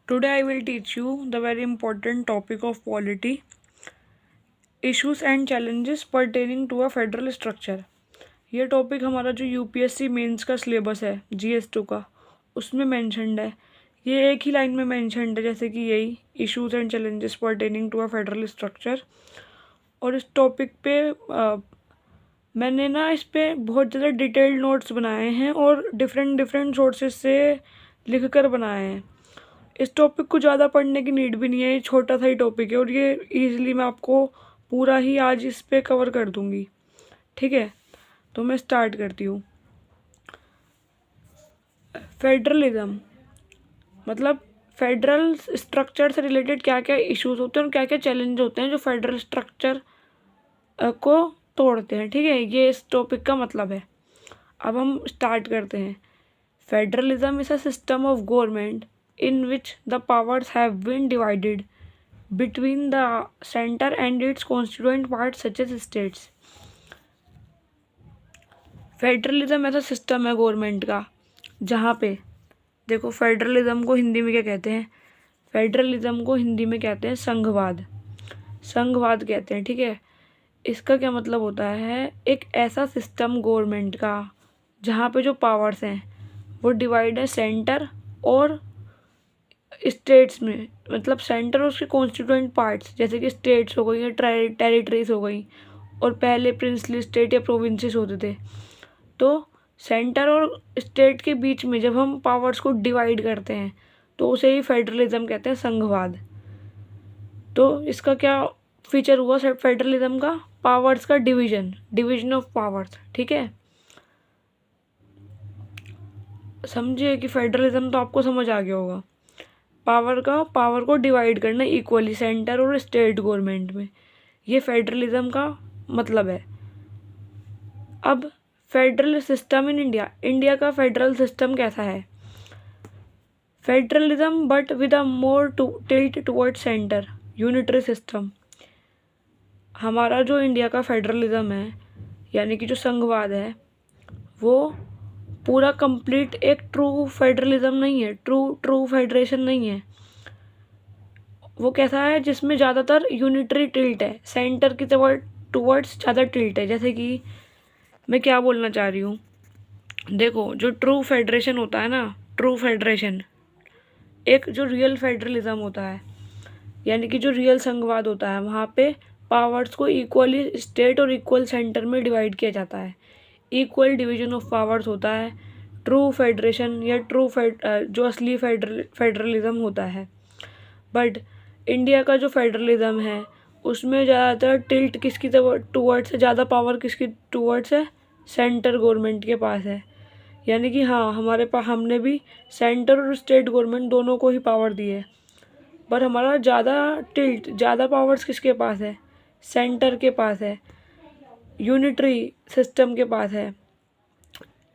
Today I will teach you the very important topic of polity, issues and challenges pertaining to a federal structure। ये topic हमारा जो UPSC mains का syllabus है GS 2 का उसमें mentioned है। ये एक ही लाइन में मेंशन्ड है, जैसे कि यही issues and challenges pertaining to a federal structure. और इस टॉपिक पे मैंने ना इस पे बहुत ज़्यादा डिटेल्ड नोट्स बनाए हैं और डिफरेंट सोर्सेज से लिख कर बनाए हैं। इस टॉपिक को ज़्यादा पढ़ने की नीड भी नहीं है, ये छोटा सा ही टॉपिक है और ये ईजिली मैं आपको पूरा ही आज इस पे कवर कर दूँगी। ठीक है, तो मैं स्टार्ट करती हूँ। फेडरलिज्म मतलब फेडरल स्ट्रक्चर से रिलेटेड क्या क्या इश्यूज होते हैं और क्या क्या चैलेंज होते हैं जो फेडरल स्ट्रक्चर को तोड़ते हैं। ठीक है, ये इस टॉपिक का मतलब है। अब हम स्टार्ट करते हैं। Federalism is a system of government in which the powers have been divided between the center and its constituent parts such as states। Federalism ऐसा सिस्टम है गवर्नमेंट का जहाँ पे देखो, फेडरलिज्म को हिंदी में क्या कहते हैं? फेडरलिज्म को हिंदी में कहते हैं संघवाद। संघवाद कहते हैं। ठीक है, इसका क्या मतलब होता है? एक ऐसा सिस्टम गवर्नमेंट का जहाँ पे जो पावर्स हैं वो डिवाइड है सेंटर और स्टेट्स में। मतलब सेंटर और उसके कॉन्स्टिट्यूएंट पार्ट्स, जैसे कि स्टेट्स हो गई या टेरिटरीज हो गई, और पहले प्रिंसली स्टेट या प्रोविंसेस होते थे। तो सेंटर और स्टेट के बीच में जब हम पावर्स को डिवाइड करते हैं तो उसे ही फेडरलिज्म कहते हैं, संघवाद। तो इसका क्या फीचर हुआ फेडरलिज्म का? पावर्स का डिवीजन ऑफ पावर्स। ठीक है, समझिए कि फेडरलिज्म तो आपको समझ आ गया होगा। पावर को डिवाइड करना इक्वली सेंटर और स्टेट गवर्नमेंट में, ये फेडरलिज्म का मतलब है। अब फेडरल सिस्टम इन इंडिया का फेडरल सिस्टम कैसा है? Federalism but with a more tilt toward centre, unitary system. हमारा जो इंडिया का फेडरलिज्म है यानी कि जो संघवाद है वो पूरा कंप्लीट एक ट्रू फेडरलिज्म नहीं है, ट्रू फेडरेशन नहीं है। वो कैसा है? जिसमें ज़्यादातर यूनिटरी टिल्ट है, सेंटर की टुवर्ड्स ज़्यादा टिल्ट है। जैसे कि मैं क्या बोलना चाह रही हूँ, देखो, जो ट्रू फेडरेशन होता है ना, ट्रू फेडरेशन, एक जो रियल फेडरलिज्म होता है यानी कि जो रियल संघवाद होता है, वहाँ पे पावर्स को इक्वली स्टेट और इक्वल सेंटर में डिवाइड किया जाता है। इक्वल डिवीजन ऑफ पावर्स होता है ट्रू फेडरेशन या जो असली फेडरलिज्म होता है। बट इंडिया का जो फेडरलिज्म है उसमें ज़्यादातर टिल्ट किसकी टुवर्ड्स है? ज़्यादा पावर किसकी टुवर्ड्स है? सेंटर गवर्नमेंट के पास है। यानी कि हाँ, हमारे पास हमने भी सेंटर और स्टेट गवर्नमेंट दोनों को ही पावर दी है, पर हमारा ज़्यादा पावर्स किसके पास है? सेंटर के पास है, यूनिटरी सिस्टम के पास है।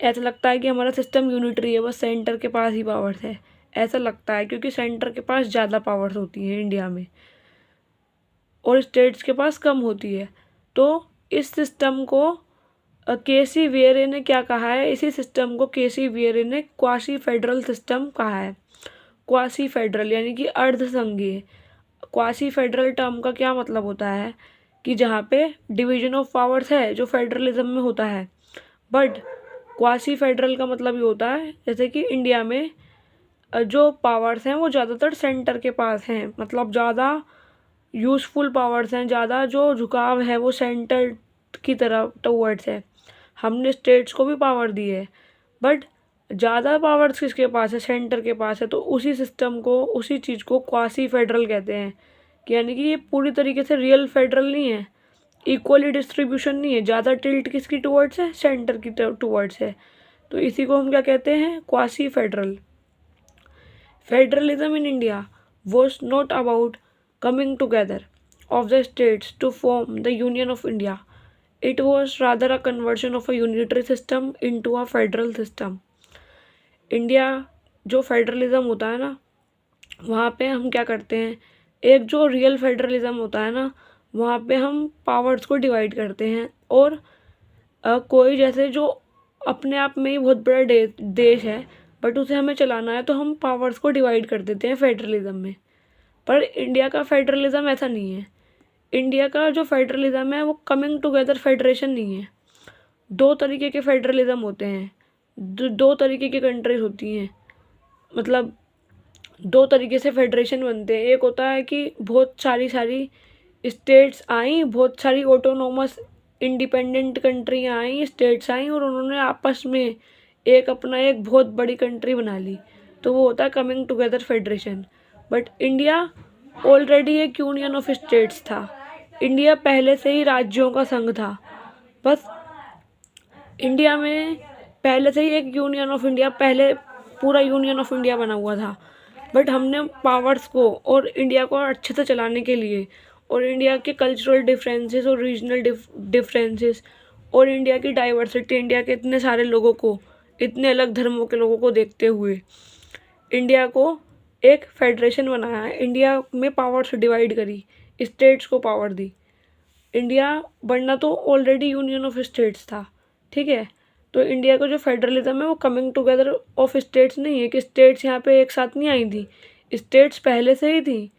ऐसा लगता है कि हमारा सिस्टम यूनिटरी है, बस सेंटर के पास ही पावर्स है, ऐसा लगता है, क्योंकि सेंटर के पास ज़्यादा पावर्स होती हैं इंडिया में और स्टेट्स के पास कम होती है। तो इस सिस्टम को केसी वियरे ने क्या कहा है? इसी सिस्टम को केसी वियरे ने क्वासी फेडरल सिस्टम कहा है। क्वासी फेडरल यानी कि अर्ध संघीय। क्वासी फेडरल टर्म का क्या मतलब होता है? कि जहाँ पे डिवीजन ऑफ पावर्स है जो फेडरलिज्म में होता है, बट क्वासी फेडरल का मतलब ये होता है जैसे कि इंडिया में जो पावर्स हैं वो ज़्यादातर सेंटर के पास हैं, मतलब ज़्यादा यूज़फुल पावर्स हैं, ज़्यादा जो झुकाव है वो सेंटर की तरफ टुवर्ड्स है। हमने स्टेट्स को भी पावर दी है, बट ज़्यादा पावर्स किसके पास है? सेंटर के पास है। तो उसी सिस्टम को, उसी चीज़ को क्वासी फेडरल कहते हैं, कि यानी कि ये पूरी तरीके से रियल फेडरल नहीं है, इक्वली डिस्ट्रीब्यूशन नहीं है, ज़्यादा टिल्ट किसकी टुवर्ड्स है? सेंटर की टुवर्ड्स है। तो इसी को हम क्या कहते हैं? Quasi federal. Federalism in India was not about coming together of the states to form the Union of India. It was rather a conversion of a unitary system into a federal system. India जो federalism होता है ना, वहाँ पे हम क्या करते हैं? एक जो रियल फेडरलिज्म होता है ना, वहाँ पे हम पावर्स को डिवाइड करते हैं और कोई जैसे जो अपने आप में ही बहुत बड़ा देश है, बट उसे हमें चलाना है तो हम पावर्स को डिवाइड कर देते हैं फेडरलिज्म में। पर इंडिया का फेडरलिज्म ऐसा नहीं है। इंडिया का जो फेडरलिज्म है वो कमिंग टुगेदर फेडरेशन नहीं है। दो तरीके के फेडरलिज्म होते हैं, दो तरीके की कंट्रीज होती हैं, मतलब दो तरीके से फेडरेशन बनते हैं। एक होता है कि बहुत सारी स्टेट्स आई, बहुत सारी ऑटोनोमस इंडिपेंडेंट कंट्रियाँ आई, स्टेट्स आई और उन्होंने आपस में एक अपना एक बहुत बड़ी कंट्री बना ली, तो वो होता है coming together federation. But India already एक यूनियन ऑफ स्टेट्स था। इंडिया पहले से ही राज्यों का संघ था। बस इंडिया में पहले से ही एक यूनियन ऑफ इंडिया, पहले पूरा यूनियन ऑफ इंडिया बना हुआ था। बट हमने पावर्स को और इंडिया को अच्छे से चलाने के लिए और इंडिया के कल्चरल डिफरेंसेस और रीजनल डिफरेंसेस और इंडिया की डाइवर्सिटी, इंडिया के इतने सारे लोगों को, इतने अलग धर्मों के लोगों को देखते हुए इंडिया को एक फेडरेशन बनाया। इंडिया में पावर्स डिवाइड करी, स्टेट्स को पावर दी। इंडिया बनना तो ऑलरेडी यूनियन ऑफ स्टेट्स था, ठीक है। तो इंडिया का जो फेडरलिज्म है वो कमिंग टुगेदर ऑफ स्टेट्स नहीं है कि स्टेट्स यहाँ पे एक साथ नहीं आई थी। स्टेट्स पहले से ही थी,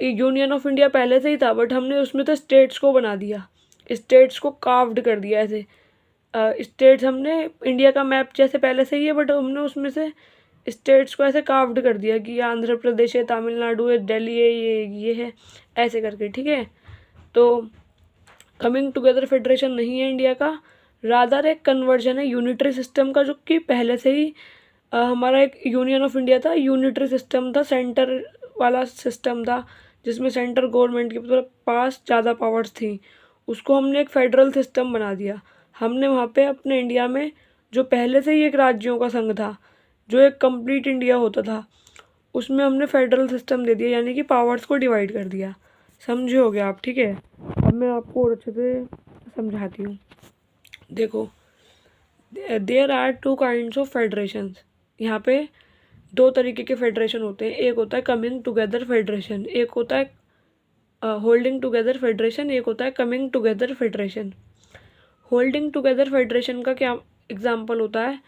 यूनियन ऑफ इंडिया पहले से ही था, बट हमने उसमें तो स्टेट्स को बना दिया, स्टेट्स को कार्व्ड कर दिया ऐसे। स्टेट्स हमने, इंडिया का मैप जैसे पहले से ही है, बट हमने उसमें से स्टेट्स को ऐसे कार्व्ड कर दिया कि ये आंध्र प्रदेश है, तमिलनाडु है, दिल्ली है, ये है, ऐसे करके, ठीक है। तो कमिंग टुगेदर फेडरेशन नहीं है इंडिया का, रादर एक कन्वर्जन है यूनिटरी सिस्टम का, जो कि पहले से ही हमारा एक यूनियन ऑफ इंडिया था, यूनिटरी सिस्टम था, सेंटर वाला सिस्टम था, जिसमें सेंटर गवर्नमेंट के पास ज़्यादा पावर्स थी। उसको हमने एक फेडरल सिस्टम बना दिया। हमने वहाँ पे अपने इंडिया में, जो पहले से ही एक राज्यों का संघ था, जो एक कंप्लीट इंडिया होता था, उसमें हमने फेडरल सिस्टम दे दिया, यानी कि पावर्स को डिवाइड कर दिया। समझे होगे आप, ठीक है। अब मैं आपको और अच्छे से समझाती हूँ। देखो, there are two kinds of federations. यहाँ पे दो तरीके के फेडरेशन होते हैं। एक होता है कमिंग टुगेदर फेडरेशन, एक होता है होल्डिंग टुगेदर फेडरेशन, एक होता है coming together federation. Holding together federation का क्या एग्जाम्पल होता है?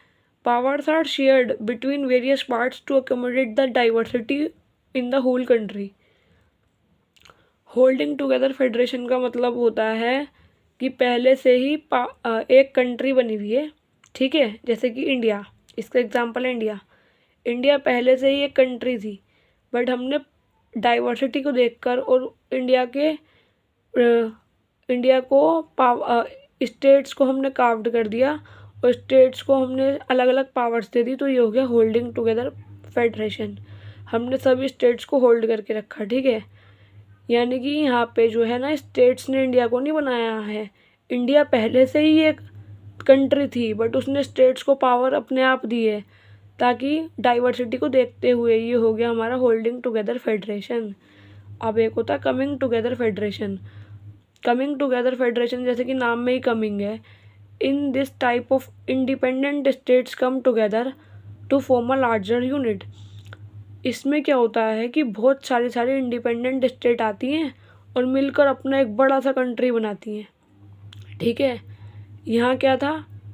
Powers are shared between various parts to accommodate the diversity in the whole country. Holding together federation का मतलब होता है कि पहले से ही एक कंट्री बनी हुई है, ठीक है, जैसे कि इंडिया, इसका एग्जांपल है इंडिया। इंडिया पहले से ही एक कंट्री थी, बट हमने डाइवर्सिटी को देखकर और इंडिया को स्टेट्स को हमने कार्व्ड कर दिया और स्टेट्स को हमने अलग अलग पावर्स दे दी, तो ये हो गया होल्डिंग टुगेदर फेडरेशन। हमने सभी स्टेट्स को होल्ड करके रखा, ठीक है। यानी कि यहाँ पे जो है ना, स्टेट्स ने इंडिया को नहीं बनाया है। इंडिया पहले से ही एक कंट्री थी, बट उसने स्टेट्स को पावर अपने आप दी है, ताकि डाइवर्सिटी को देखते हुए। ये हो गया हमारा होल्डिंग टुगेदर फेडरेशन। अब एक होता है coming together federation. Coming together federation जैसे कि नाम में ही कमिंग है। In this type of independent states come together to form a larger unit. इसमें क्या होता है कि बहुत सारी इंडिपेंडेंट स्टेट आती हैं और मिलकर अपना एक बड़ा सा कंट्री बनाती हैं, ठीक है। यहाँ क्या था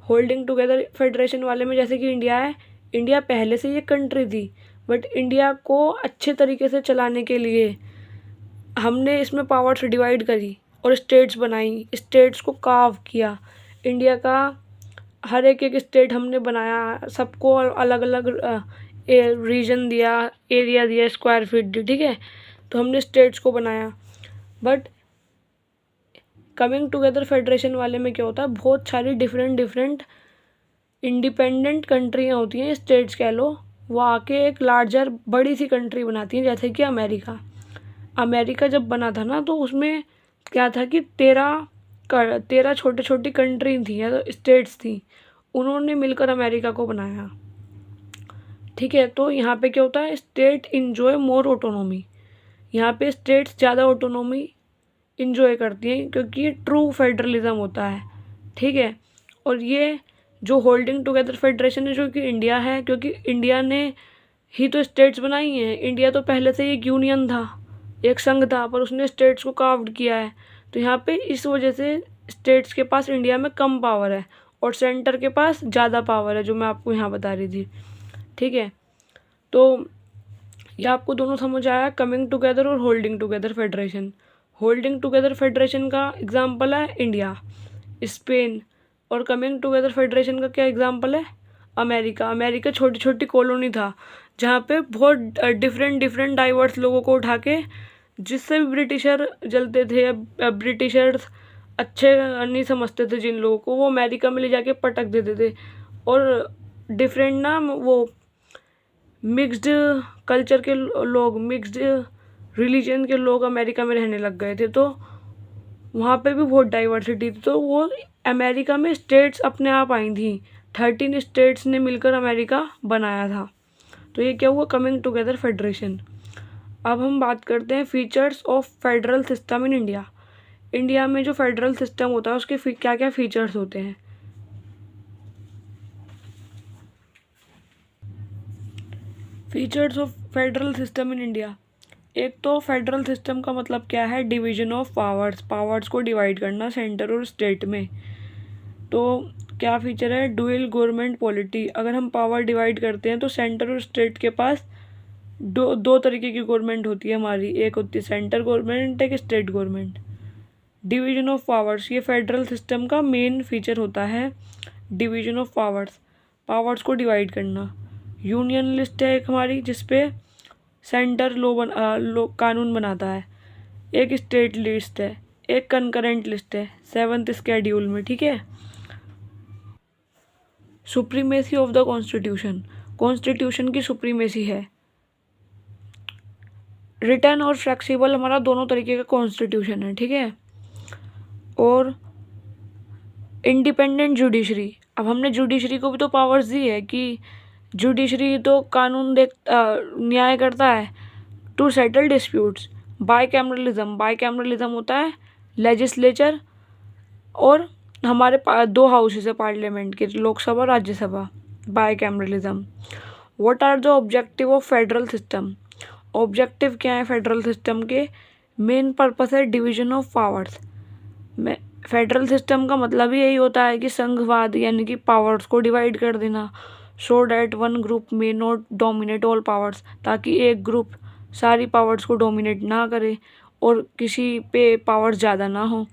होल्डिंग टुगेदर फेडरेशन वाले में, जैसे कि इंडिया है, इंडिया पहले से ये कंट्री थी, बट इंडिया को अच्छे तरीके से चलाने के लिए हमने इसमें पावर्स डिवाइड करी और स्टेट्स बनाई, स्टेट्स को कार्व किया। इंडिया का हर एक स्टेट हमने बनाया, सबको अलग अलग रीजन दिया, एरिया दिया, स्क्वायर फीट दी, ठीक है। तो हमने स्टेट्स को बनाया। बट कमिंग टुगेदर फेडरेशन वाले में क्या होता है, बहुत सारी डिफरेंट इंडिपेंडेंट कंट्रियाँ होती हैं, स्टेट्स कह लो, वो आके एक लार्जर बड़ी सी कंट्री बनाती हैं। जैसे कि अमेरिका जब बना था ना, तो उसमें क्या था कि 13 छोटी कंट्री थी या तो स्टेट्स थी, उन्होंने मिलकर अमेरिका को बनाया, ठीक है। तो यहाँ पे क्या होता है, स्टेट इन्जॉय मोर ऑटोनॉमी। यहाँ पे स्टेट्स ज़्यादा ऑटोनॉमी इन्जॉय करती हैं, क्योंकि ये ट्रू फेडरलिज्म होता है, ठीक है। और ये जो होल्डिंग टुगेदर फेडरेशन है, जो कि इंडिया है, क्योंकि इंडिया ने ही तो स्टेट्स बनाई हैं। इंडिया तो पहले से एक यूनियन था, एक संघ था, पर उसने स्टेट्स को कार्व्ड किया है। तो यहाँ पे इस वजह से स्टेट्स के पास इंडिया में कम पावर है और सेंटर के पास ज़्यादा पावर है, जो मैं आपको यहाँ बता रही थी। ठीक है, तो ये आपको दोनों समझ आया, कमिंग टुगेदर और holding together federation. Holding together federation का एग्जाम्पल है इंडिया, स्पेन, और कमिंग टुगेदर फेडरेशन का क्या एग्जाम्पल है, अमेरिका। अमेरिका छोटी छोटी कॉलोनी था जहाँ पे बहुत डिफरेंट डिफरेंट डाइवर्स लोगों को उठा के, जिससे भी ब्रिटिशर जलते थे, ब्रिटिशर्स अच्छे नहीं समझते थे जिन लोगों को, वो अमेरिका में ले जाके पटक देते थे। और डिफरेंट ना वो मिक्स्ड कल्चर के लोग, मिक्स्ड रिलीजन के लोग अमेरिका में रहने लग गए थे, तो वहाँ पे भी बहुत डाइवर्सिटी थी। तो वो अमेरिका में स्टेट्स अपने आप आई थी, 13 स्टेट्स ने मिलकर अमेरिका बनाया था। तो ये क्या हुआ, कमिंग टुगेदर फेडरेशन। अब हम बात करते हैं features of federal system in India. India में जो फेडरल सिस्टम होता है उसके क्या क्या फीचर्स होते हैं। Features of federal system in India. एक तो फेडरल सिस्टम का मतलब क्या है, डिवीजन ऑफ पावर्स, पावर्स को डिवाइड करना सेंटर और स्टेट में। तो क्या फीचर है, डुअल गवर्नमेंट पॉलिटी। अगर हम पावर डिवाइड करते हैं तो सेंटर और स्टेट के पास दो तरीके की गवर्नमेंट होती है हमारी, एक होती है सेंटर गवर्नमेंट, एक state government. Division of powers, ये फेडरल सिस्टम का मेन फीचर होता है, डिवीजन ऑफ पावर्स, पावर्स को डिवाइड करना। यूनियन लिस्ट है एक हमारी जिसपे सेंटर कानून बनाता है, एक स्टेट लिस्ट है, एक कंकरेंट लिस्ट है 7th स्केड्यूल में, ठीक है। Supremacy of the constitution, constitution की सुप्रीमेसी है। रिटर्न और फ्लेक्सिबल हमारा दोनों तरीके का कॉन्स्टिट्यूशन है, ठीक है। और इंडिपेंडेंट जुडिशरी, अब हमने जुडिशरी को भी तो पावर्स दी है कि जुडिशरी तो कानून न्याय करता है टू सेटल डिस्प्यूट्स। बाइकैमरलिज्म होता है लेजिस्लेचर, और हमारे दो हाउसेस है पार्लियामेंट के, Lok Sabha Rajya Sabha, bicameralism. What are the objective of federal system, objective क्या है फेडरल सिस्टम के, मेन पर्पस है division of powers. Federal system का मतलब ही यही होता है कि संघवाद, यानी कि पावर्स को डिवाइड कर देना, so that one group may not dominate all powers, ताकि एक ग्रुप सारी पावर्स को डोमिनेट ना करे और किसी पे पावर्स ज़्यादा ना हो।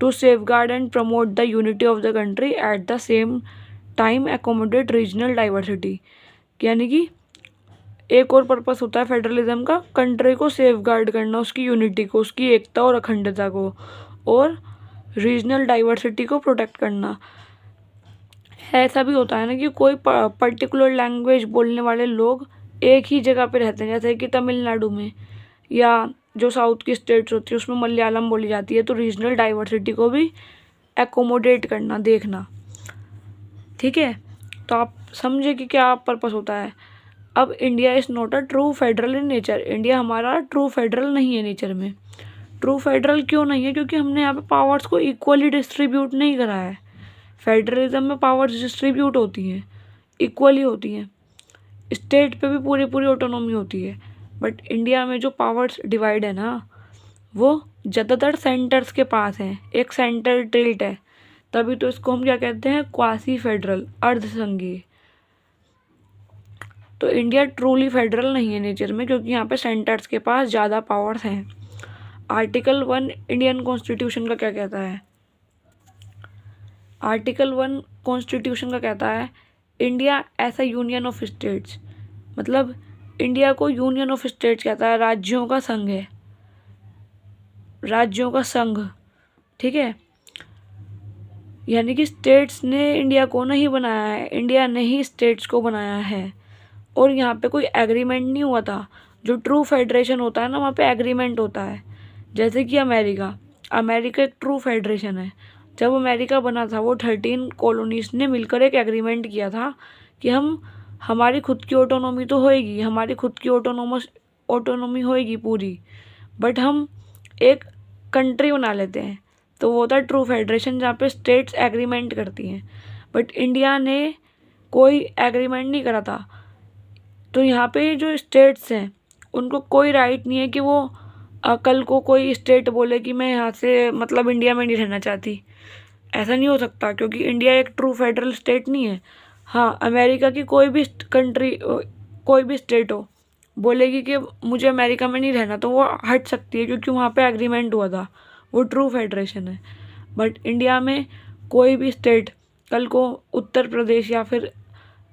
To safeguard and promote the unity of the country at the same time accommodate regional diversity, यानी कि एक और पर्पस होता है फेडरलिज्म का, कंट्री को सेफगार्ड करना, उसकी यूनिटी को, उसकी एकता और अखंडता को, और रीजनल डाइवर्सिटी को प्रोटेक्ट करना। ऐसा भी होता है ना कि कोई पर्टिकुलर लैंग्वेज बोलने वाले लोग एक ही जगह पे रहते हैं, जैसे कि तमिलनाडु में या जो साउथ की स्टेट्स होती है उसमें मलयालम बोली जाती है, तो रीजनल डाइवर्सिटी को भी एकोमोडेट करना, देखना, ठीक है। तो आप समझे कि क्या पर्पस होता है। अब India is not a true federal in nature, India हमारा ट्रू फेडरल नहीं है नेचर में। ट्रू फेडरल क्यों नहीं है, क्योंकि हमने यहाँ पे पावर्स को इक्वली डिस्ट्रीब्यूट नहीं करा है। फेडरलिज्म में पावर्स डिस्ट्रीब्यूट होती हैं, इक्वली होती हैं, स्टेट पे भी पूरी पूरी ऑटोनॉमी होती है, बट इंडिया में जो पावर्स डिवाइड है ना, वो ज़्यादातर सेंटर्स के पास है, एक सेंटर टिल्ट है, तभी तो इसको हम क्या कहते हैं, क्वासी फेडरल, अर्धसंघीय। तो इंडिया ट्रूली फेडरल नहीं है नेचर में, क्योंकि यहाँ पे सेंटर्स के पास ज़्यादा पावर्स हैं। आर्टिकल 1 इंडियन कॉन्स्टिट्यूशन का क्या कहता है, आर्टिकल 1 कॉन्स्टिट्यूशन का कहता है India as a union of states, मतलब इंडिया को यूनियन ऑफ स्टेट्स कहता है, राज्यों का संघ है, राज्यों का संघ, ठीक है। यानी कि स्टेट्स ने इंडिया को नहीं बनाया है, इंडिया ने ही स्टेट्स को बनाया है, और यहाँ पे कोई एग्रीमेंट नहीं हुआ था। जो ट्रू फेडरेशन होता है ना, वहाँ पे एग्रीमेंट होता है, जैसे कि अमेरिका एक ट्रू फेडरेशन है। जब अमेरिका बना था, वो 13 कॉलोनीज ने मिलकर एक एग्रीमेंट किया था कि हमारी खुद की ऑटोनॉमी तो होएगी, हमारी खुद की ऑटोनॉमी होएगी पूरी, बट हम एक कंट्री बना लेते हैं। तो वो होता है ट्रू फेडरेशन, जहाँ पे स्टेट्स एग्रीमेंट करती हैं, बट इंडिया ने कोई एग्रीमेंट नहीं करा था। तो यहाँ पे जो स्टेट्स हैं उनको कोई राइट नहीं है कि वो कल को कोई स्टेट बोले कि मैं यहाँ से इंडिया में नहीं रहना चाहती। ऐसा नहीं हो सकता, क्योंकि इंडिया एक ट्रू फेडरल स्टेट नहीं है। हाँ, अमेरिका की कोई भी कंट्री, कोई भी स्टेट हो, बोलेगी कि मुझे अमेरिका में नहीं रहना, तो वो हट सकती है क्योंकि वहाँ पे एग्रीमेंट हुआ था, वो ट्रू फेडरेशन है। बट इंडिया में कोई भी स्टेट कल को, उत्तर प्रदेश या फिर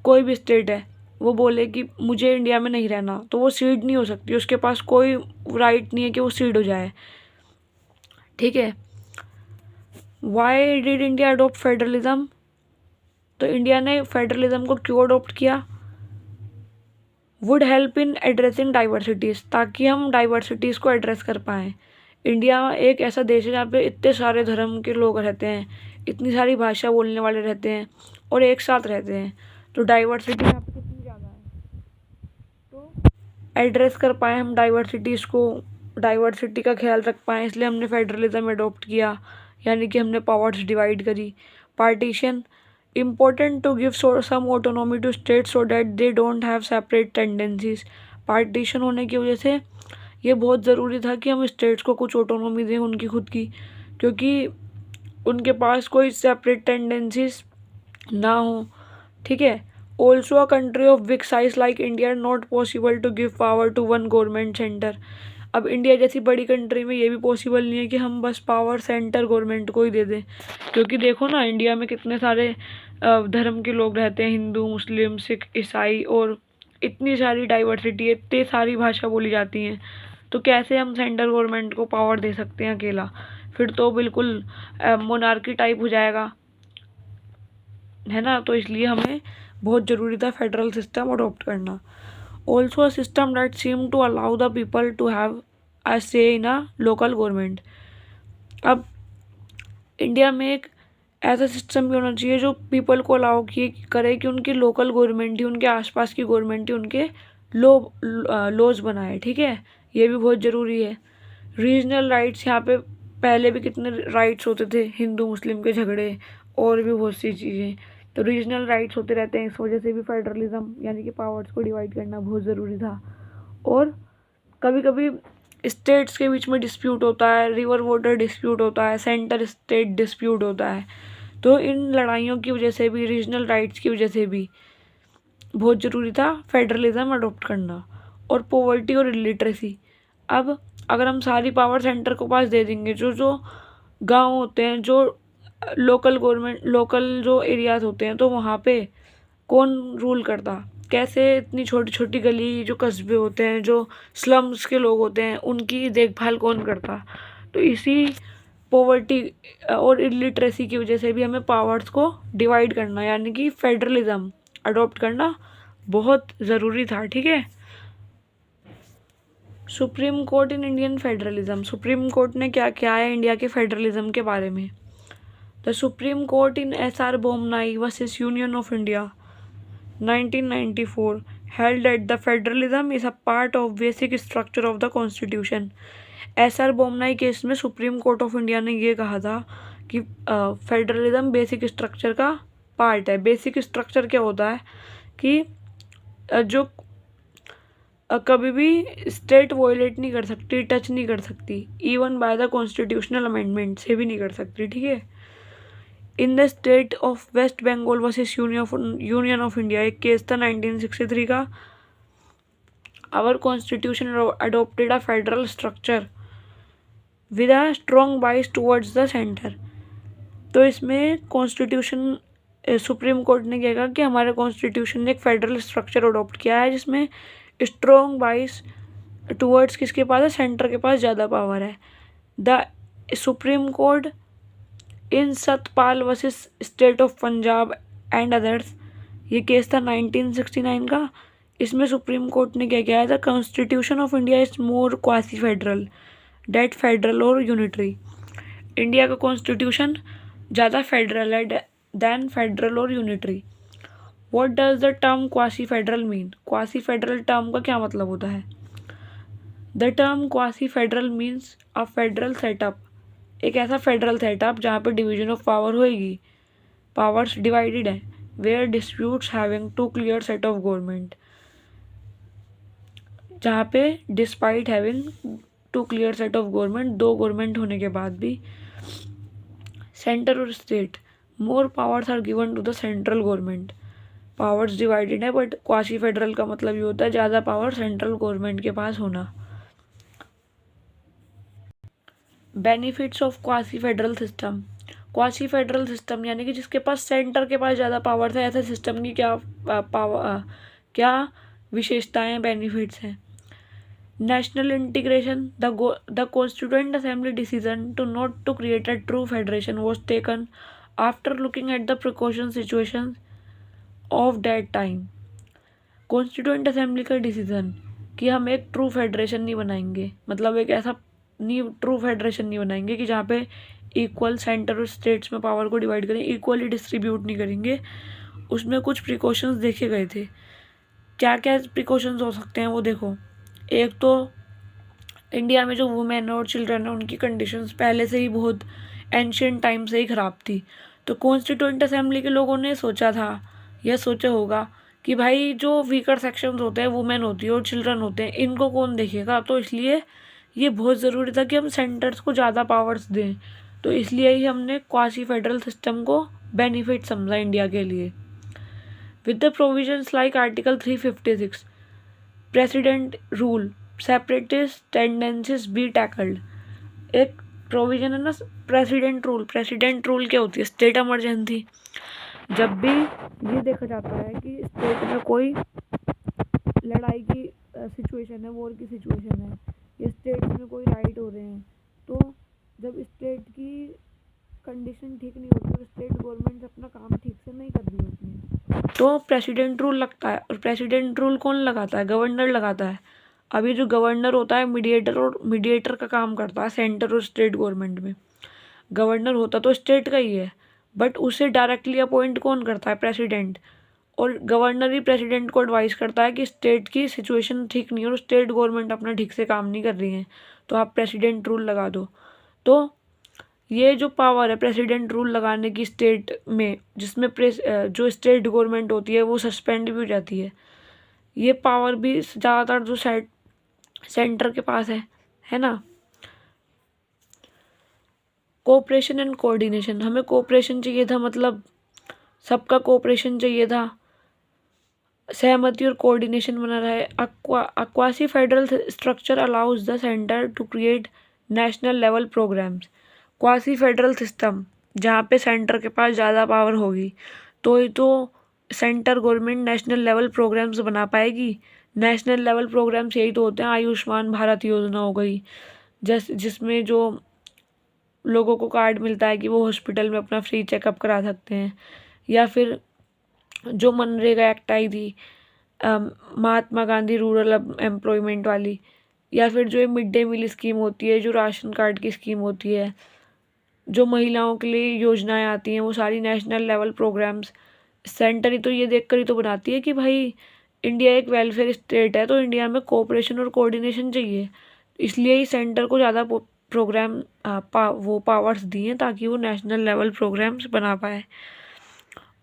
कोई भी स्टेट है, वो बोले कि मुझे इंडिया में नहीं रहना, तो वो सीड नहीं हो सकती, उसके पास कोई राइट नहीं है कि वो सीड हो जाए। ठीक है। Why did India adopt federalism? तो इंडिया ने फेडरलिज्म को क्यों अडोप्ट किया? Would help in addressing diversities, ताकि हम डाइवर्सिटीज़ को एड्रेस कर पाएँ। इंडिया एक ऐसा देश है जहाँ पे इतने सारे धर्म के लोग रहते हैं, इतनी सारी भाषा बोलने वाले रहते हैं और एक साथ रहते हैं, तो डाइवर्सिटी यहाँ पे कितनी ज़्यादा है। तो एड्रेस कर पाएँ हम डाइवर्सिटीज़ को, डाइवर्सिटी का ख्याल रख पाएँ, इसलिए हमने फेडरलिज्म अडोप्ट किया, यानी कि हमने पावर्स डिवाइड करी। Partition, important to give some autonomy to states so that they don't have separate tendencies। Partition होने की वजह से ये बहुत ज़रूरी था कि हम स्टेट्स को कुछ ऑटोनॉमी दें उनकी खुद की, क्योंकि उनके पास कोई सेपरेट टेंडेंसीज ना हो। ठीक है। Also a country of big size like India not possible to give power to one government centre. अब इंडिया जैसी बड़ी कंट्री में ये भी पॉसिबल नहीं है कि हम बस पावर सेंटर गवर्नमेंट को ही दे दें, क्योंकि देखो ना इंडिया में कितने सारे धर्म के लोग रहते हैं, हिंदू, मुस्लिम, सिख, ईसाई, और इतनी सारी डाइवर्सिटी है, इतनी सारी भाषा बोली जाती हैं, तो कैसे हम सेंट्रल गवर्नमेंट को पावर दे सकते हैं अकेला? फिर तो बिल्कुल मोनार्की टाइप हो जाएगा, है ना। तो इसलिए हमें बहुत ज़रूरी था फेडरल सिस्टम अडॉप्ट करना। Also a system that seem to allow the people to have a say in a local government. अब इंडिया में एक ऐसा सिस्टम भी होना चाहिए जो पीपल को अलाउ करे कि उनकी लोकल गवर्नमेंट ही, उनके आसपास की गवर्नमेंट ही उनके लॉज बनाए। ठीक है, ये भी बहुत ज़रूरी है। रीजनल राइट्स, यहाँ पे पहले भी कितने राइट्स होते थे, हिंदू मुस्लिम के झगड़े और भी बहुत सी चीज़ें, तो रीजनल राइट्स होते रहते हैं। इस वजह से भी फेडरलिज्म यानी कि पावर्स को डिवाइड करना बहुत ज़रूरी था। और कभी कभी स्टेट्स के बीच में डिस्प्यूट होता है, रिवर वाटर डिस्प्यूट होता है, सेंटर स्टेट डिस्प्यूट होता है, तो इन लड़ाइयों की वजह से भी, रीजनल राइट्स की वजह से भी बहुत ज़रूरी था फेडरलिज्म अडॉप्ट करना। और पॉवर्टी और इलिटरेसी, अब अगर हम सारी पावर सेंटर को पास दे देंगे, जो जो गांव होते हैं, जो लोकल गवर्नमेंट, लोकल जो एरियाज होते हैं, तो वहाँ पे कौन रूल करता? कैसे इतनी छोटी छोटी गली, जो कस्बे होते हैं, जो स्लम्स के लोग होते हैं, उनकी देखभाल कौन करता? तो इसी पॉवर्टी और इलिटरेसी की वजह से भी हमें पावर्स को डिवाइड करना, यानी कि फेडरलिज्म अडॉप्ट करना बहुत ज़रूरी था। ठीक है। Supreme Court in Indian federalism, supreme court ने क्या किया है इंडिया के फेडरलिज्म के बारे में? The Supreme Court in S R. Bommai versus union of India 1994 held that the federalism is a part of basic structure of the constitution। S R. Bommai case में Supreme Court of India ने ये कहा था कि फेडरलिज्म बेसिक स्ट्रक्चर का part है। Basic structure क्या होता है कि जो कभी भी स्टेट वॉयलेट नहीं कर सकती, टच नहीं कर सकती, even by the constitutional amendment से भी नहीं कर सकती। ठीक है। In the state of West Bengal versus union of India, एक केस था 1963 का। Our constitution adopted a federal structure with a strong bias towards the centre. तो इसमें कॉन्स्टिट्यूशन, सुप्रीम कोर्ट ने क्या कहा कि हमारे कॉन्स्टिट्यूशन ने एक फेडरल स्ट्रक्चर अडोप्ट किया है जिसमें स्ट्रॉन्ग बाइस टुवर्ड्स किसके पास है? सेंटर के पास ज़्यादा पावर है। The Supreme Court in Satpal versus state of Punjab and others, ये केस था 1969 का। इसमें सुप्रीम कोर्ट ने क्या किया था? Constitution of India is more quasi federal than federal और यूनिटरी। इंडिया का कॉन्स्टिट्यूशन ज़्यादा फेडरल है दैन फेडरल और unitary. What does the term quasi federal mean? Quasi federal term का क्या मतलब होता है? The term quasi federal means a federal setup, एक ऐसा फेडरल सेटअप जहाँ पे डिवीजन ऑफ पावर होएगी, पावर्स डिवाइडेड है, where disputes having two clear set of government, जहाँ पे despite having two clear set of government, दो गवर्नमेंट होने के बाद भी सेंटर और state more powers are given to the central government. Powers divided है, बट क्वासी फेडरल का मतलब ये होता है ज़्यादा पावर सेंट्रल गवर्नमेंट के पास होना। Benefits of quasi federal system. Quasi federal system यानी कि जिसके पास सेंटर के पास ज़्यादा पावर है, ऐसे सिस्टम की क्या विशेषताएं, बेनिफिट्स हैं। National integration. The constituent assembly decision to not to create a true federation was taken after looking at the precaution situation of that time. Constituent assembly का डिसीजन कि हम एक ट्रू फेडरेशन नहीं बनाएंगे, मतलब एक ऐसा ट्रू फेडरेशन नहीं बनाएंगे कि जहाँ पे इक्वल सेंटर और स्टेट्स में पावर को डिवाइड करें, इक्वली डिस्ट्रीब्यूट नहीं करेंगे। उसमें कुछ प्रिकॉशंस देखे गए थे। क्या क्या प्रिकॉशंस हो सकते हैं वो देखो। एक तो इंडिया में जो वुमेन और चिल्ड्रन है उनकी कंडीशंस पहले से ही बहुत एंशियंट टाइम से ही ख़राब थी। तो कॉन्स्टिट्यूएंट असेंबली के लोगों ने सोचा था, यह सोचा होगा कि भाई जो वीकर सेक्शंस होते हैं, वुमेन होती है और चिल्ड्रन होते हैं, इनको कौन देखेगा। तो इसलिए ये बहुत ज़रूरी था कि हम सेंटर्स को ज़्यादा पावर्स दें। तो इसलिए ही हमने क्वासी फेडरल सिस्टम को बेनिफिट समझा इंडिया के लिए। With the provisions like article 356 president rule separatist tendencies B tackled. एक प्रोविजन है ना प्रेसिडेंट रूल क्या होती है, स्टेट इमरजेंसी। जब भी ये देखा जाता है कि स्टेट में कोई लड़ाई की सिचुएशन है, वॉर की सिचुएशन है, या स्टेट में कोई राइट हो रहे हैं, तो जब स्टेट की कंडीशन ठीक नहीं होती और स्टेट गवर्नमेंट अपना काम ठीक से नहीं कर रही होती है, तो प्रेसिडेंट रूल लगता है। और प्रेसिडेंट रूल कौन लगाता है? गवर्नर लगाता है। अभी जो गवर्नर होता है मीडिएटर का काम करता है सेंटर और स्टेट गवर्नमेंट में। गवर्नर होता तो स्टेट का ही है, बट उसे डायरेक्टली अपॉइंट कौन करता है? प्रेसिडेंट। और गवर्नर ही प्रेसिडेंट को एडवाइस करता है कि स्टेट की सिचुएशन ठीक नहीं है और स्टेट गवर्नमेंट अपना ठीक से काम नहीं कर रही है, तो आप प्रेसिडेंट रूल लगा दो। तो ये जो पावर है प्रेसिडेंट रूल लगाने की स्टेट में, जिसमें जो स्टेट गवर्नमेंट होती है वो सस्पेंड भी हो जाती है। ये पावर भी ज़्यादातर जो सेंटर के पास है ना। Cooperation and coordination. हमें कोऑपरेशन चाहिए था, मतलब सबका कोऑपरेशन चाहिए था, सहमति और कोऑर्डिनेशन बना रहे। Quasi federal structure allows the centre to create national level programmes. Quasi federal system जहाँ पे सेंटर के पास ज़्यादा पावर होगी, तो ये तो centre government national level programmes बना पाएगी। नेशनल लेवल प्रोग्राम्स यही तो होते हैं, आयुष्मान भारत योजना हो गई, जिसमें जो लोगों को कार्ड मिलता है कि वो हॉस्पिटल में अपना फ्री चेकअप करा सकते हैं। या फिर जो मनरेगा एक्ट आई थी, महात्मा गांधी रूरल एम्प्लॉयमेंट वाली, या फिर जो ये मिड डे मील स्कीम होती है, जो राशन कार्ड की स्कीम होती है, जो महिलाओं के लिए योजनाएं आती हैं, वो सारी नेशनल लेवल प्रोग्राम्स सेंटर ही तो ये देखकर ही तो बनाती है कि भाई इंडिया एक वेलफेयर स्टेट है, तो इंडिया में कोऑपरेशन और कोऑर्डिनेशन चाहिए। इसलिए ही सेंटर को ज़्यादा प्रोग्राम वो पावर्स दी हैं ताकि वो नेशनल लेवल प्रोग्राम्स बना पाए।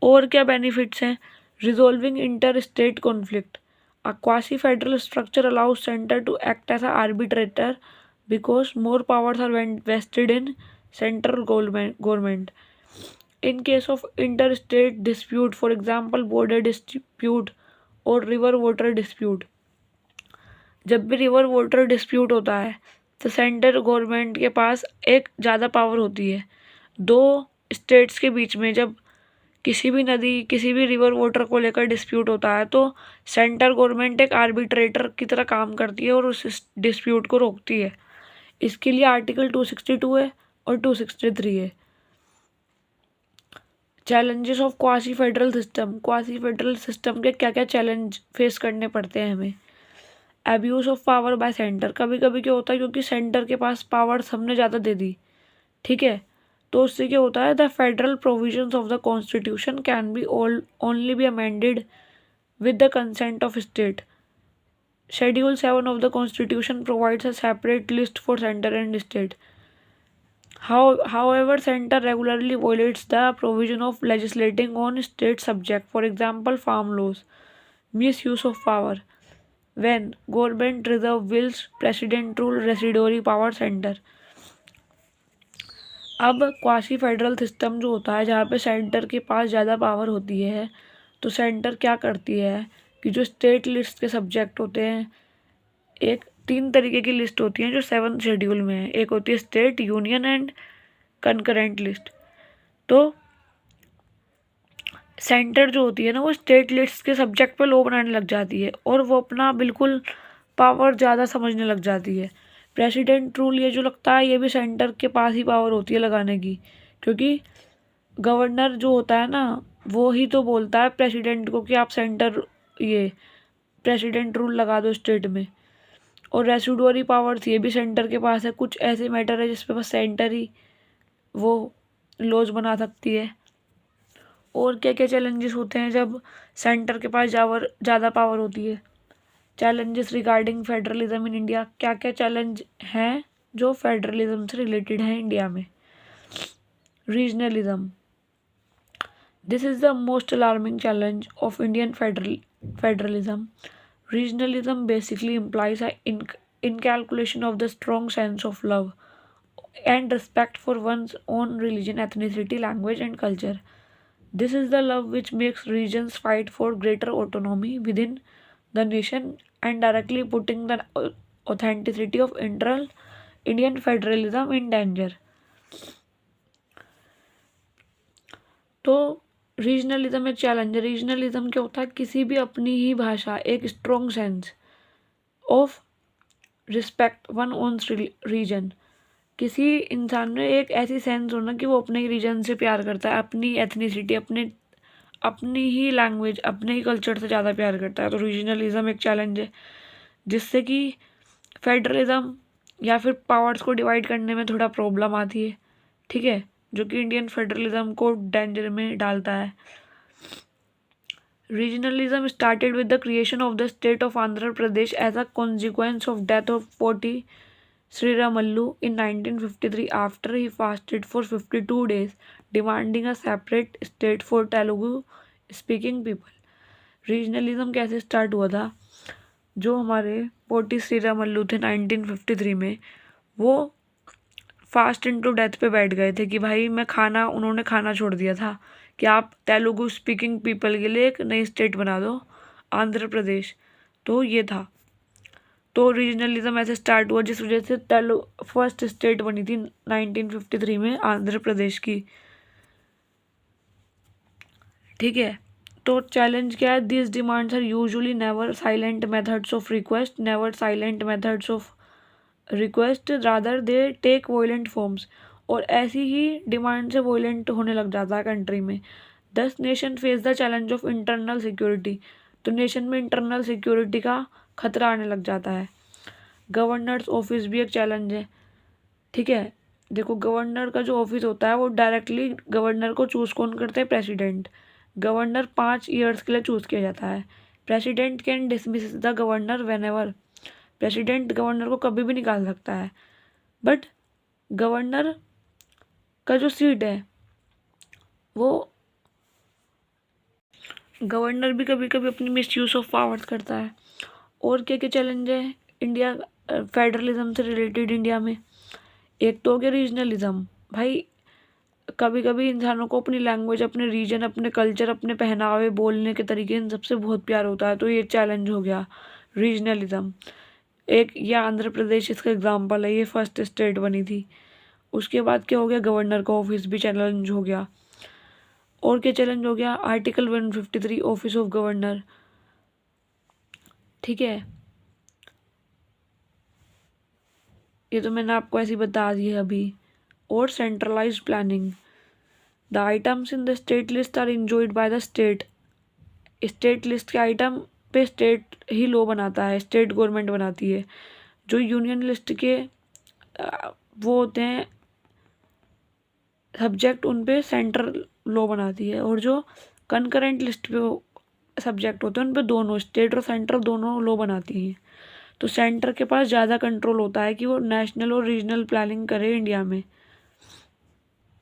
और क्या बेनिफिट्स हैं? Resolving inter state conflict. A quasi federal structure allows centre to act as arbitrator because more powers are vested in central government. In case of interstate dispute, for example border dispute और river water dispute, जब भी river water dispute होता है तो centre government के पास एक ज़्यादा power होती है। दो स्टेट्स के बीच में जब किसी भी नदी, किसी भी रिवर वाटर को लेकर डिस्प्यूट होता है, तो सेंटर गवर्नमेंट एक आर्बिट्रेटर की तरह काम करती है और उस डिस्प्यूट को रोकती है। इसके लिए आर्टिकल 262 है और 263 है। Challenges of quasi federal system. Quasi federal system के क्या क्या चैलेंज फेस करने पड़ते हैं हमें? Abuse of power bye centre. कभी कभी क्या होता है, क्योंकि सेंटर के पास पावर हमने ज़्यादा दे दी, ठीक है, तो उससे क्या होता है, the federal provisions of the constitution can be only be amended with the consent of state. Schedule 7 of the constitution provides a separate list for centre and state. However, center regularly violates the provision of legislating on state subject, for example, farm laws. Misuse of power. When government reserve wills, president rule residuary power center. अब quasi federal system जो होता है, जहाँ पे centre के पास ज़्यादा power होती है, तो सेंटर क्या करती है कि जो स्टेट लिस्ट के सब्जेक्ट होते हैं, एक 3 तरीके की लिस्ट होती है जो 7th शेड्यूल में है। एक होती है state, union and concurrent list. तो सेंटर जो होती है ना, वो स्टेट लिस्ट के सब्जेक्ट पे लॉ बनाने लग जाती है और वो अपना बिल्कुल पावर ज़्यादा समझने लग जाती है। प्रेसिडेंट रूल ये जो लगता है, ये भी सेंटर के पास ही पावर होती है लगाने की, क्योंकि गवर्नर जो होता है ना, वो ही तो बोलता है प्रेसिडेंट को कि आप सेंटर ये प्रेसिडेंट रूल लगा दो स्टेट में। और रेसिडुअरी पावर्स ये भी सेंटर के पास है। कुछ ऐसे मैटर है जिसपे बस सेंटर ही वो लॉज बना सकती है। और क्या क्या चैलेंजेस होते हैं जब सेंटर के पास ज़्यादा पावर होती है? Challenges regarding federalism in India. क्या क्या चैलेंज हैं जो फेडरलिज्म से रिलेटेड हैं इंडिया में? Regionalism, this is the most alarming challenge of Indian federalism. Regionalism basically implies an incalculation of the strong sense of love and respect for one's own religion, ethnicity, language, and culture. This is the love which makes regions fight for greater autonomy within the nation and directly putting the authenticity of internal Indian federalism in danger. तो regionalism एक challenge है। Regionalism क्या होता है? किसी भी अपनी ही भाषा, एक strong sense of respect one one's region. किसी इंसान में एक ऐसी सेंस होना कि वो अपने ही रीजन से प्यार करता है, अपनी एथनिसिटी, अपनी ही लैंग्वेज, अपने ही कल्चर से ज़्यादा प्यार करता है। तो रीजनलिज्म एक चैलेंज है जिससे कि फेडरलिज्म या फिर पावर्स को डिवाइड करने में थोड़ा प्रॉब्लम आती है, ठीक है, जो कि इंडियन फेडरलिज्म को डेंजर में डालता है। Regionalism started with the creation of the state of Andhra Pradesh as a consequence of death of Poti Sriramallu in 1953 after he fasted for 52 days, demanding a separate state for Telugu speaking people. Regionalism कैसे start हुआ था? जो हमारे पोटी श्रीरामल्लू थे 1953 में, वो fast into death पे बैठ गए थे कि भाई उन्होंने खाना छोड़ दिया था कि आप तेलुगु स्पीकिंग पीपल के लिए एक नई स्टेट बना दो, आंध्र प्रदेश। तो ये था। तो रीजनलिज्म ऐसे स्टार्ट हुआ जिस वजह से फर्स्ट स्टेट बनी थी 1953 में आंध्र प्रदेश की, ठीक है। तो चैलेंज क्या है? This demands are usually never silent methods of request rather they take violent forms. और ऐसी ही डिमांड से वॉयलेंट होने लग जाता है कंट्री में। दस nation face the challenge of internal security. तो नेशन में इंटरनल सिक्योरिटी का खतरा आने लग जाता है। गवर्नर्स ऑफिस भी एक चैलेंज है, ठीक है। देखो, गवर्नर का जो ऑफिस होता है वो डायरेक्टली गवर्नर को चूज़ कौन करते हैं? प्रेसिडेंट। गवर्नर 5 ईयर्स के लिए चूज़ किया जाता है। President can dismiss the governor when ever. President governor को कभी भी निकाल सकता है, बट गवर्नर का जो सीट है वो गवर्नर भी कभी कभी अपनी मिसयूज ऑफ पावर्स करता है। और क्या क्या चैलेंज है इंडिया फेडरलिज्म से रिलेटेड इंडिया में? एक तो हो गया रीजनलिज्म। भाई कभी कभी इंसानों को अपनी लैंग्वेज, अपने रीजन, अपने कल्चर, अपने पहनावे, बोलने के तरीके, इन सबसे बहुत प्यार होता है, तो ये चैलेंज हो गया रीजनलिज्म। एक ये आंध्र प्रदेश इसका एग्जाम्पल है, ये फर्स्ट स्टेट बनी थी। उसके बाद क्या हो गया? गवर्नर का ऑफिस भी चैलेंज हो गया। और क्या चैलेंज हो गया? आर्टिकल 153 ऑफिस ऑफ गवर्नर, ठीक है। ये तो मैंने आपको ऐसे ही बता दी है अभी। और centralised planning, the items in the state list are enjoyed by the state. State list के आइटम पे स्टेट ही लॉ बनाता है, स्टेट गवर्नमेंट बनाती है। जो यूनियन लिस्ट के वो होते हैं सब्जेक्ट, उन पे सेंट्रल लॉ बनाती है। और जो कंकरेंट लिस्ट पे सब्जेक्ट होते हैं उन पे दोनों स्टेट और सेंट्रल दोनों लॉ बनाती हैं। तो सेंटर के पास ज़्यादा कंट्रोल होता है कि वो नेशनल और रीजनल प्लानिंग करे इंडिया में।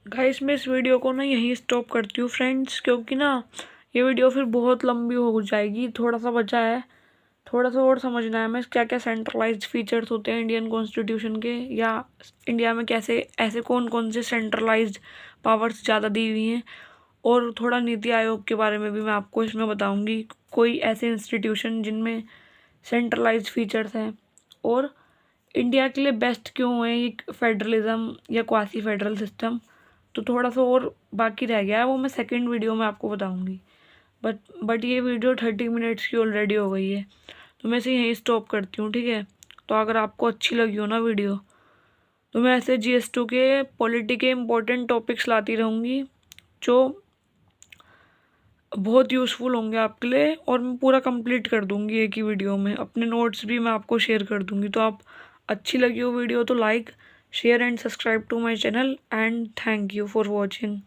गाइस, मैं इस वीडियो को ना यहीं स्टॉप करती हूँ फ्रेंड्स, क्योंकि ना ये वीडियो फिर बहुत लंबी हो जाएगी। थोड़ा सा बचा है, थोड़ा सा और समझना है हमें क्या क्या सेंट्रलाइज्ड फीचर्स होते हैं इंडियन कॉन्स्टिट्यूशन के, या इंडिया में कैसे ऐसे कौन कौन से सेंट्रलाइज्ड पावर्स ज़्यादा दी हुई हैं। और थोड़ा नीति आयोग के बारे में भी मैं आपको इसमें बताऊंगी, कोई ऐसे इंस्टीट्यूशन जिनमें सेंट्रलाइज्ड फीचर्स हैं, और इंडिया के लिए बेस्ट क्यों है ये फेडरलिज्म या क्वासी फेडरल सिस्टम। तो थोड़ा सा और बाकी रह गया है, वो मैं सेकंड वीडियो में आपको बताऊंगी। बट ये वीडियो 30 मिनट्स की ऑलरेडी हो गई है, तो मैं इसे यहीं स्टॉप करती हूँ, ठीक है। तो अगर आपको अच्छी लगी हो ना वीडियो, तो मैं ऐसे GS2 के पॉलिटी के इम्पोर्टेंट टॉपिक्स लाती रहूँगी जो बहुत यूज़फुल होंगे आपके लिए, और मैं पूरा कंप्लीट कर दूँगी एक ही वीडियो में। अपने नोट्स भी मैं आपको शेयर कर दूँगी। तो आप अच्छी लगी हो वीडियो तो like, share and subscribe to my channel, and thank you for watching.